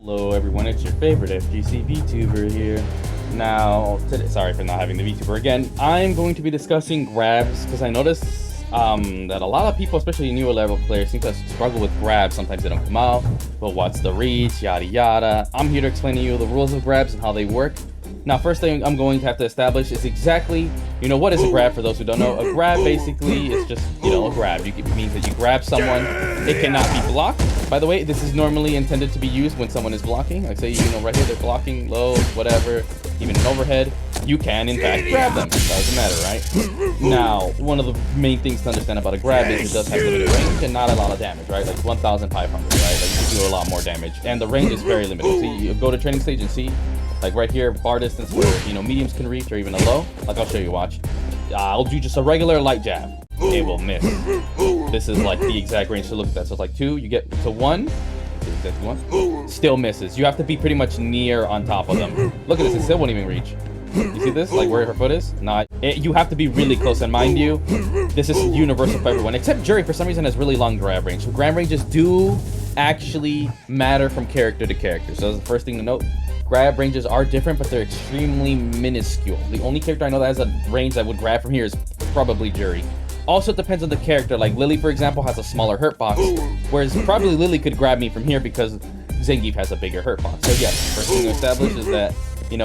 Hello everyone, it's your favorite FGC VTuber here. Now, today, sorry for not having the VTuber again. I'm going to be discussing grabs because I noticed that a lot of people, especially newer level players, seem to struggle with grabs. Sometimes they don't come out, but what's the reach, yada yada. I'm here to explain to you the rules of grabs and how they work. Now, first thing I'm going to have to establish is exactly, what is a grab for those who don't know? A grab basically is just, a grab. It means that you grab someone. It cannot be blocked. By the way, this is normally intended to be used when someone is blocking. Like say, right here, they're blocking, low, whatever, even an overhead. You can, in fact, grab them. Doesn't matter, right? Now, one of the main things to understand about a grab is it does have limited range and not a lot of damage, right? Like 1,500, right? Like you can do a lot more damage. And the range is very limited. See, you go to training stage and see, like right here, bar distance where, mediums can reach or even a low. Like I'll show you, watch. I'll do just a regular light jab. It will miss. This is like the exact range to look at that. So it's like 2, you get to 1, that's 1, still misses. You have to be pretty much near on top of them. Look at this, it still won't even reach. You see this, like where her foot is? Not. You have to be really close, and mind you, this is universal for everyone, except Jury for some reason has really long grab range. So grab ranges do actually matter from character to character. So that's the first thing to note. Grab ranges are different, but they're extremely minuscule. The only character I know that has a range that would grab from here is probably Jury. Also, it depends on the character. Like Lily, for example, has a smaller hurt box, whereas probably Lily could grab me from here because Zangief has a bigger hurt box. So yes, first thing to establish is that,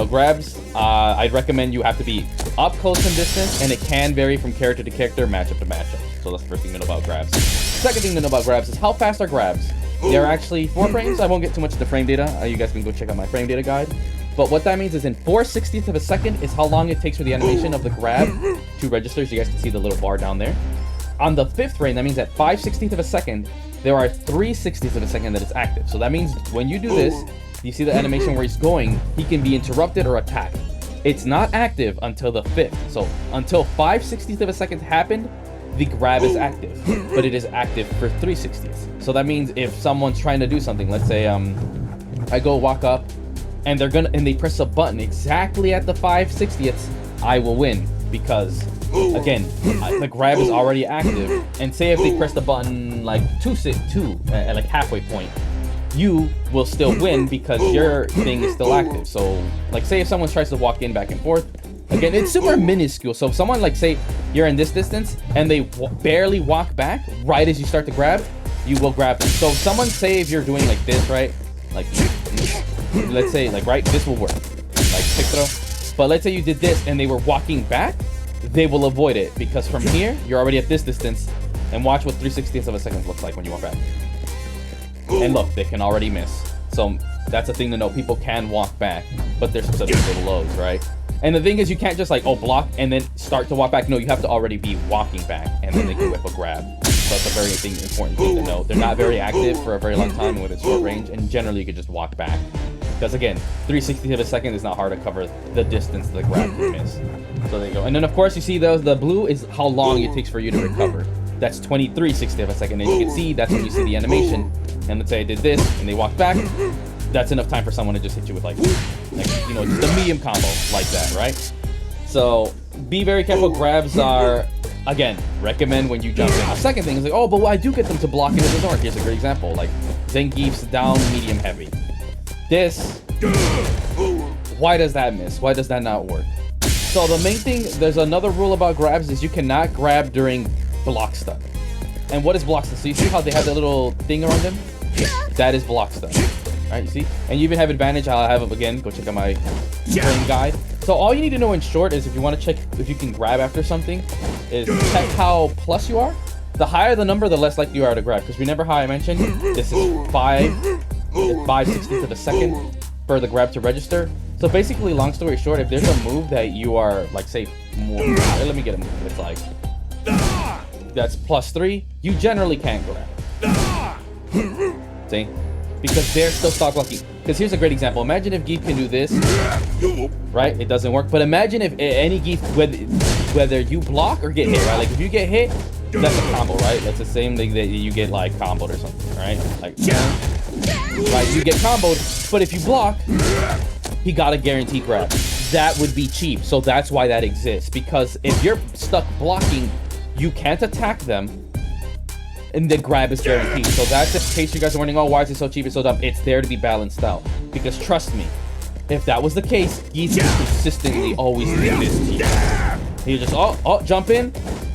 grabs, I'd recommend you have to be up close and distance, and it can vary from character to character, matchup to matchup. So that's the first thing to know about grabs. Second thing to know about grabs is how fast are grabs? They're actually 4 frames. I won't get too much into frame data. You guys can go check out my frame data guide. But what that means is in 4/60th of a second is how long it takes for the animation of the grab to register. So you guys can see the little bar down there. On the 5th frame, that means at 5/60th of a second, there are 3/60th of a second that it's active. So that means when you do this, you see the animation where he's going, he can be interrupted or attacked. It's not active until the 5th. So until 5/60th of a second happened, the grab is active, but it is active for 3/60th. So that means if someone's trying to do something, let's say I go walk up and they press a button exactly at the 5/60th, I will win because again, the grab is already active. And say if they press the button like at like halfway point, you will still win because your thing is still active. So like say if someone tries to walk in back and forth, again, it's super minuscule. So if someone like say you're in this distance and they barely walk back right as you start to grab, you will grab them. So if someone say if you're doing like this, right? Like let's say like right, this will work. Like pick throw. But let's say you did this and they were walking back, they will avoid it because from here you're already at this distance, and watch what 3/60th of a second looks like when you walk back. And look, they can already miss. So that's a thing to know. People can walk back, but there's some little lows, right? And the thing is, you can't just like, block and then start to walk back. No, you have to already be walking back, and then they can whip a grab. So that's a very important thing to know. They're not very active for a very long time with its short range, and generally you could just walk back. Because again, 3/60th of a second is not hard to cover the distance the grab can miss. So there you go. And then of course you see the blue is how long it takes for you to recover. That's 23/60th of a second. And you can see that's when you see the animation. And let's say I did this and they walked back. That's enough time for someone to just hit you with like just a medium combo like that, right? So be very careful. Grabs are, again, recommend when you jump in. The second thing is like, but I do get them to block it, it doesn't work. Here's a great example. Like Zangief's down medium heavy. This, why does that miss? Why does that not work? So the main thing, there's another rule about grabs is you cannot grab during block stun. And what is block stun? So you see how they have that little thing around them? That is block stun. Alright, you see? And you even have advantage. I'll have it again. Go check out my frame guide. So all you need to know in short is if you want to check if you can grab after something, is check how plus you are. The higher the number, the less likely you are to grab. Because remember how I mentioned this is 5/60th of a second for the grab to register. So basically, long story short, if there's a move that you are like, say, more, let me get a move. It's like that's +3. You generally can't grab. See? Because they're still stock blocking. Because here's a great example. Imagine if Geef can do this, right? It doesn't work. But imagine if any Geef, whether you block or get hit, right? Like if you get hit, that's a combo, right? That's the same thing that you get like comboed or something, right? Like, right? You get comboed, but if you block, he got a guaranteed grab. That would be cheap. So that's why that exists. Because if you're stuck blocking, you can't attack them. and the grab is guaranteed. So that's in case you guys are wondering, oh, why is it so cheap and so dumb? It's there to be balanced out. Because trust me, if that was the case, Geese would consistently always do this to you. You just, oh, jump in.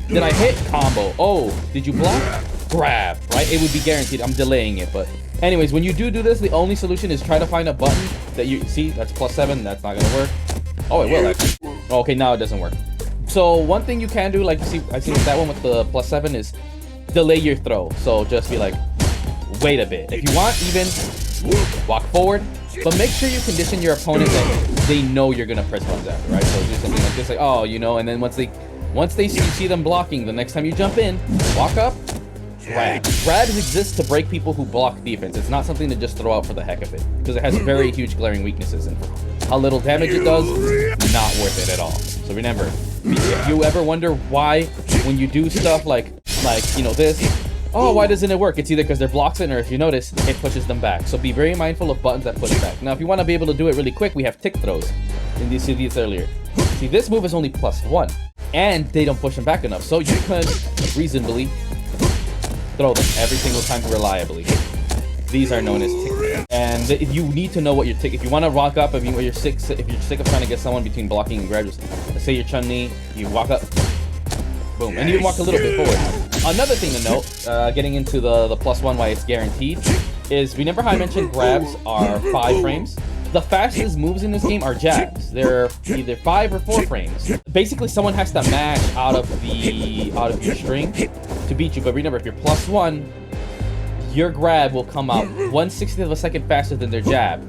Did I hit? Combo. Oh, did you block? Grab, right? It would be guaranteed. I'm delaying it, but anyways, when you do this, the only solution is try to find a button that you see. That's +7. That's not gonna work. Oh, it will actually. Okay, now it doesn't work. So one thing you can do, like you see, I see with that one with the +7 is delay your throw. So just be like, wait a bit. If you want, even walk forward, but make sure you condition your opponent that they know you're gonna press buttons after, right? So do something like this, like, oh, you know, and then once they see them blocking, the next time you jump in, walk up, grab. Grabs exist to break people who block defense. It's not something to just throw out for the heck of it, because it has very huge glaring weaknesses, and for how little damage it does, not worth it at all. So remember, if you ever wonder why when you do stuff like you know this, oh, why doesn't it work? It's either because they're blocks in, or if you notice, it pushes them back. So be very mindful of buttons that push back. Now, if you want to be able to do it really quick, we have tick throws. And you see these earlier. See, this move is only +1, and they don't push them back enough. So you can reasonably throw them every single time reliably. These are known as tick throws. And you need to know what your tick. If you want to rock up, if you're sick of trying to get someone between blocking and grab, just let's say you're Chun-Li, you walk up, boom, and you walk a little bit forward. Another thing to note, getting into the +1, why it's guaranteed, is remember how I mentioned grabs are 5 frames? The fastest moves in this game are jabs. They're either 5 or 4 frames. Basically, someone has to mash out of your string to beat you. But remember, if you're +1, your grab will come out 1/60th of a second faster than their jab.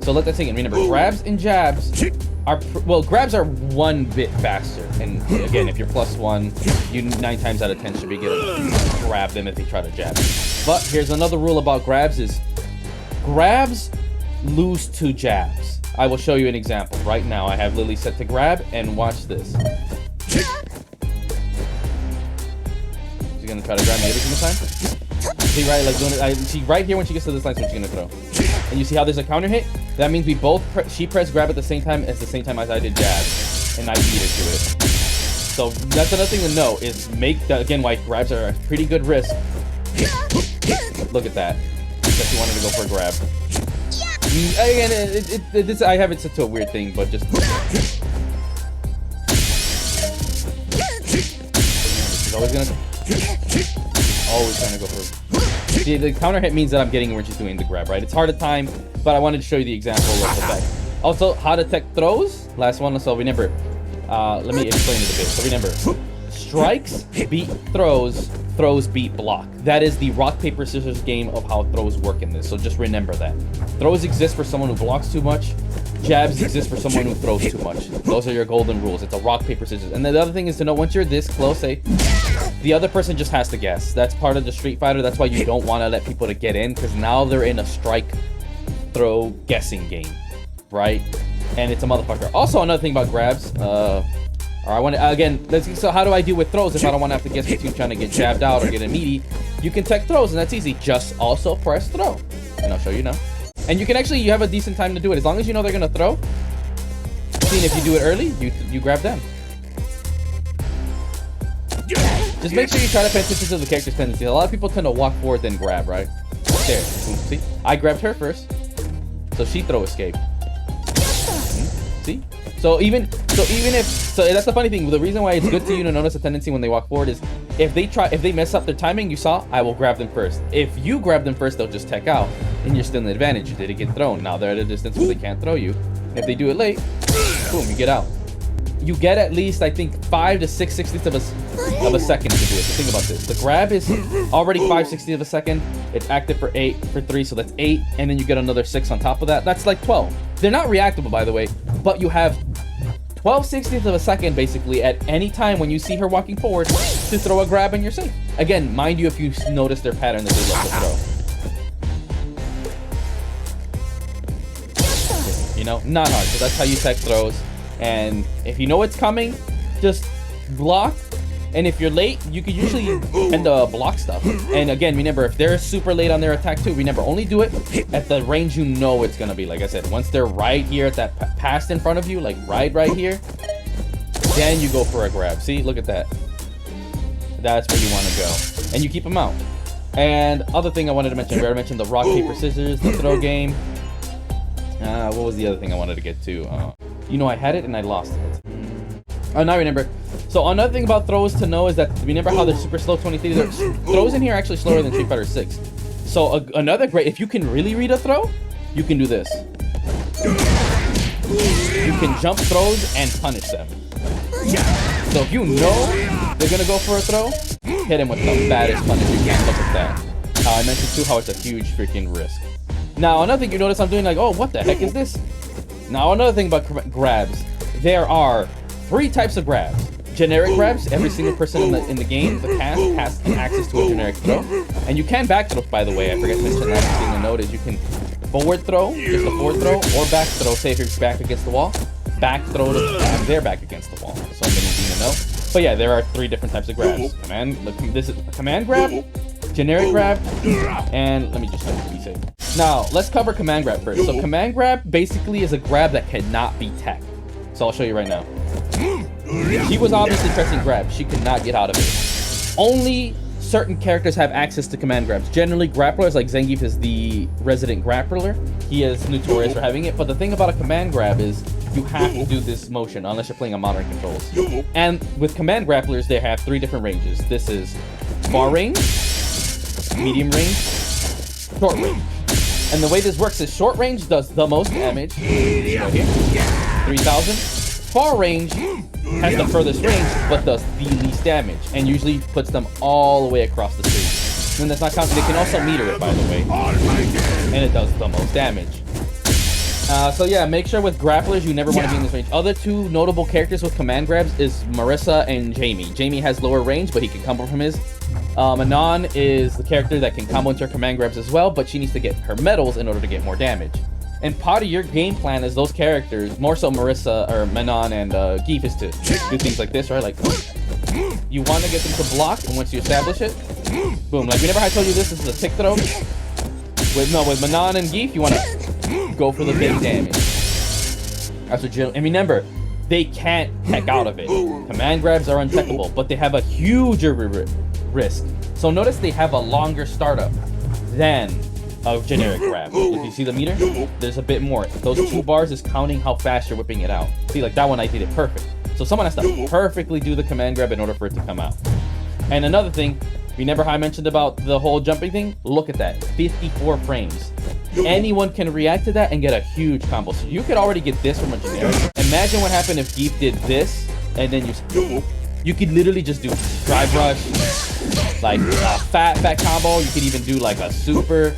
So let that sink in. Remember, grabs and jabs are, well, grabs are 1 bit faster. And again, if you're +1, you 9 times out of 10 should be able to grab them if they try to jab. But here's another rule about grabs is grabs lose to jabs. I will show you an example. Right now, I have Lily set to grab, and watch this. She's gonna try to grab me every single time. See, right, like doing it. See, right here when she gets to this line, so she's gonna throw. And you see how there's a counter hit? That means we both she pressed grab at the same time as I did jab, and I beat her to it. So that's another thing to know is make that, again, why grabs are a pretty good risk. Look at that. Because she wanted to go for a grab. Again, I have it set to a weird thing, but just. She's always trying to go for. See, the counter hit means that I'm getting where she's doing the grab, right? It's hard to time, but I wanted to show you the example of the fact. Also, how to tech throws. Last one. So remember, let me explain it a bit. So remember, strikes beat throws, throws beat block. That is the rock, paper, scissors game of how throws work in this. So just remember that. Throws exist for someone who blocks too much. Jabs exist for someone who throws too much. Those are your golden rules. It's a rock, paper, scissors. And the other thing is to know once you're this close, the other person just has to guess. That's part of the Street Fighter. That's why you don't want to let people to get in, because now they're in a strike, throw, guessing game, right? And it's a motherfucker. Also, another thing about grabs, or I want to, again, so how do I deal with throws if I don't want to have to guess between trying to get jabbed out or get a meaty? You can tech throws, and that's easy. Just also press throw. And I'll show you now. And you can actually, you have a decent time to do it. As long as you know they're going to throw. See, if you do it early, you grab them. Just make sure you try to pay attention to the character's tendencies. A lot of people tend to walk forward then grab, right? There. See? I grabbed her first. So she throw escape. See? So that's the funny thing. The reason why it's good to you to notice a tendency when they walk forward is if they mess up their timing, you saw, I will grab them first. If you grab them first, they'll just tech out, and you're still in the advantage. You didn't get thrown. Now they're at a distance where they can't throw you. And if they do it late, boom, you get out. You get at least, I think, 5 to 6/60ths of a second to do it. So think about this. The grab is already 5/60ths of a second. It's active for 3, so that's 8, and then you get another 6 on top of that. That's like 12. They're not reactable, by the way, but you have 12/60ths of a second basically at any time when you see her walking forward to throw a grab and you're safe. Again, mind you, if you notice their pattern that they love to throw. You know, not hard. So that's how you tech throws. And if you know it's coming, just block. And if you're late, you could usually tend to block stuff. And again, remember, if they're super late on their attack too, remember, only do it at the range you know it's gonna be. Like I said, once they're right here at that pass in front of you, like right here, then you go for a grab. See, look at that. That's where you want to go. And you keep them out. And other thing I wanted to mention, we already mentioned the rock, paper, scissors, the throw game. What was the other thing I wanted to get to? You know, I had it and I lost it. Oh, now I remember. So another thing about throws to know is that, remember how they're super slow 23? Throws in here are actually slower than Street Fighter 6. So another great, if you can really read a throw, you can do this. You can jump throws and punish them. So if you know they're gonna go for a throw, hit him with the baddest punish you can. Look at that. I mentioned too how it's a huge freaking risk. Now another thing you notice I'm doing, like, oh, what the heck is this? Now another thing about grabs, there are 3 types of grabs. Generic grabs, every single person in the game, the cast, has access to a generic throw. And you can back throw, by the way. I forgot to mention that thing to note is you can forward throw, just a forward throw, or back throw, say if you're back against the wall. Back throw to have their back against the wall. So many things to know. But yeah, there are 3 different types of grabs. This is a command grab, generic grab, and let me just check to be safe. Now, let's cover command grab first. So command grab basically is a grab that cannot be tech. So I'll show you right now. She was obviously pressing grab. She could not get out of it. Only certain characters have access to command grabs. Generally, grapplers, like Zangief is the resident grappler. He is notorious for having it. But the thing about a command grab is you have to do this motion unless you're playing on modern controls. And with command grapplers, they have 3 different ranges. This is far range, medium range, short range. And the way this works is short range does the most damage. Right here, 3,000. Far range has the furthest range, but does the least damage, and usually puts them all the way across the screen. And that's not counting. They can also meter it, by the way, and it does the most damage. So yeah, make sure with grapplers you never want to be in this range. Other 2 notable characters with command grabs is Marisa and Jamie. Jamie has lower range, but he can combo from his. Manon is the character that can combo into her command grabs as well, but she needs to get her medals in order to get more damage. And part of your game plan is those characters, more so Marisa or Manon and Gief, is to do things like this, right? Like, you want to get them to block, and once you establish it, boom. Like, remember how I told you this is a tick throw? With Manon and Gief, you want to go for the big damage. That's what and remember, they can't tech out of it. Command grabs are untechable, but they have a huger risk. So notice they have a longer startup than a generic grab. If you see the meter, there's a bit more. Those 2 bars is counting how fast you're whipping it out. See, like that one I did it perfect. So someone has to perfectly do the command grab in order for it to come out. And another thing, remember how I mentioned about the whole jumping thing? Look at that, 54 frames. Anyone can react to that and get a huge combo. So you could already get this from a generic. Imagine what happened if Gief did this, and then you could literally just do drive rush, like a fat combo. You could even do like a super.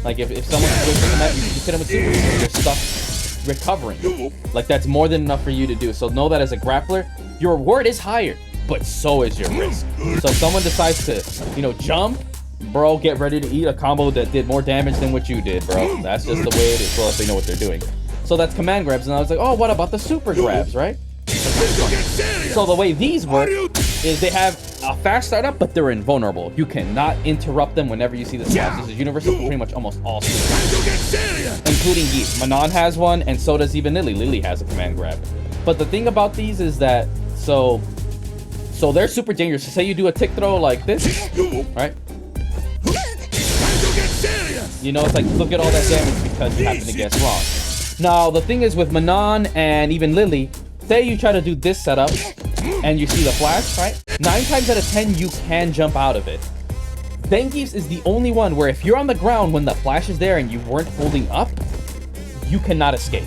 Like if someone's pushing that, you hit him with super, you're stuck recovering. Like that's more than enough for you to do. So know that as a grappler, your reward is higher, but so is your risk. So if someone decides to, jump, bro, get ready to eat a combo that did more damage than what you did, bro. That's just the way it is. Well, if they know what they're doing. So that's command grabs, and I was like, oh, what about the super grabs, right? So the way these work is they have a fast startup, but they're invulnerable. You cannot interrupt them whenever you see the slash. This is universal for pretty much almost all supers, including Gief. Manon has one, and so does even Lily. Lily has a command grab. But the thing about these is that, so they're super dangerous. So say you do a tick throw like this, right? It's like, look at all that damage because you happen to guess wrong. Now, the thing is with Manon and even Lily, say you try to do this setup and you see the flash, right? 9 times out of 10, you can jump out of it. Zangief's is the only one where if you're on the ground when the flash is there and you weren't holding up, you cannot escape.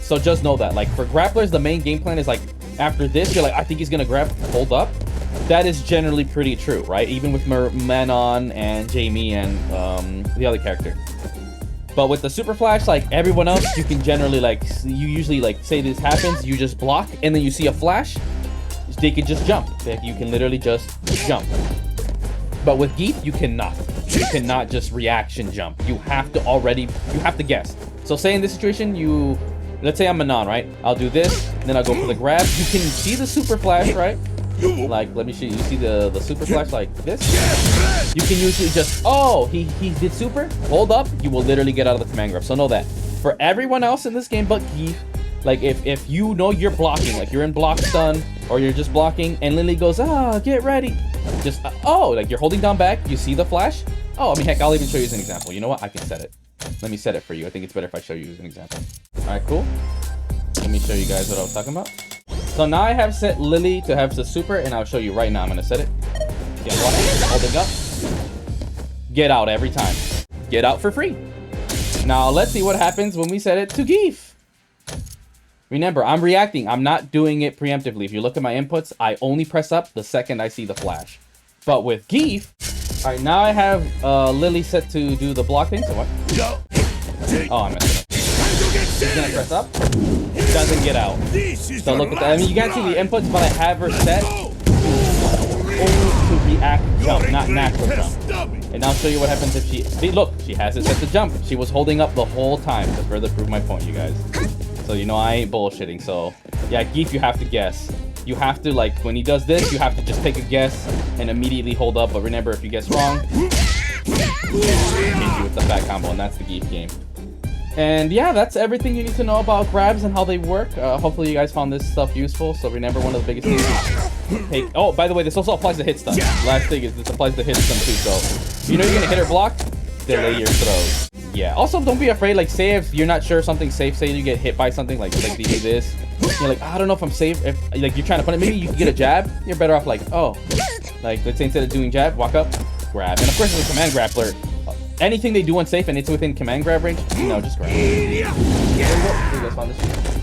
So just know that. Like for grapplers, the main game plan is like, after this, you're like, I think he's gonna grab, hold up. That is generally pretty true, right? Even with Manon and Jamie and the other character. But with the super flash, like everyone else, you can generally you usually say this happens, you just block, and then you see a flash, they can just jump. You can literally just jump. But with Gief, you cannot. You cannot just reaction jump. You have to guess. So say in this situation, let's say I'm Manon, right? I'll do this, and then I'll go for the grab. You can see the super flash, right? Like, let me show you. You see the super flash like this? You can usually just, oh, he did super, hold up, you will literally get out of the command grab. So know that. For everyone else in this game but Gief, like if you know you're blocking, like you're in block stun, or you're just blocking, and Lily goes, ah, get ready. Just, oh, like you're holding down back, you see the flash? Oh, I mean, heck, I'll even show you as an example. You know what? I can set it. Let me set it for you. I think it's better if I show you as an example. All right, cool. Let me show you guys what I was talking about. So now I have set Lily to have the super, and I'll show you right now. I'm gonna set it. See, I'm blocking, holding up. Get out every time. Get out for free. Now let's see what happens when we set it to Gief. Remember, I'm reacting. I'm not doing it preemptively. If you look at my inputs, I only press up the second I see the flash. But with Gief, all right, now I have Lily set to do the block thing. So what? Oh, I messed it up. He's gonna press up. Doesn't get out. So look at that. I mean, you can't see the inputs, but I have her set only to react jump, not natural jump. And I'll show you what happens if she... See, look, she has it set to jump. She was holding up the whole time to further prove my point, you guys. So, you know, I ain't bullshitting. So, yeah, Gief, you have to guess. You have to, like, when he does this, you have to just take a guess and immediately hold up. But remember, if you guess wrong, hit you with the fat combo, and that's the Gief game. And yeah, that's everything you need to know about grabs and how they work. Hopefully you guys found this stuff useful. So remember, one of the biggest things is take... Oh, by the way, this also applies to hit stun. Last thing is this applies to hit stun too. So you know you're gonna hit or block, delay your throws. Yeah. Also, don't be afraid. Like, say if you're not sure something's safe, say you get hit by something like they do this. You're like, I don't know if I'm safe. If like you're trying to put it, maybe you can get a jab. You're better off like, oh, like let's say instead of doing jab, walk up, grab. And of course, it's a command grappler. Anything they do unsafe and it's within command grab range, no, just grab. There you go. You guys found this.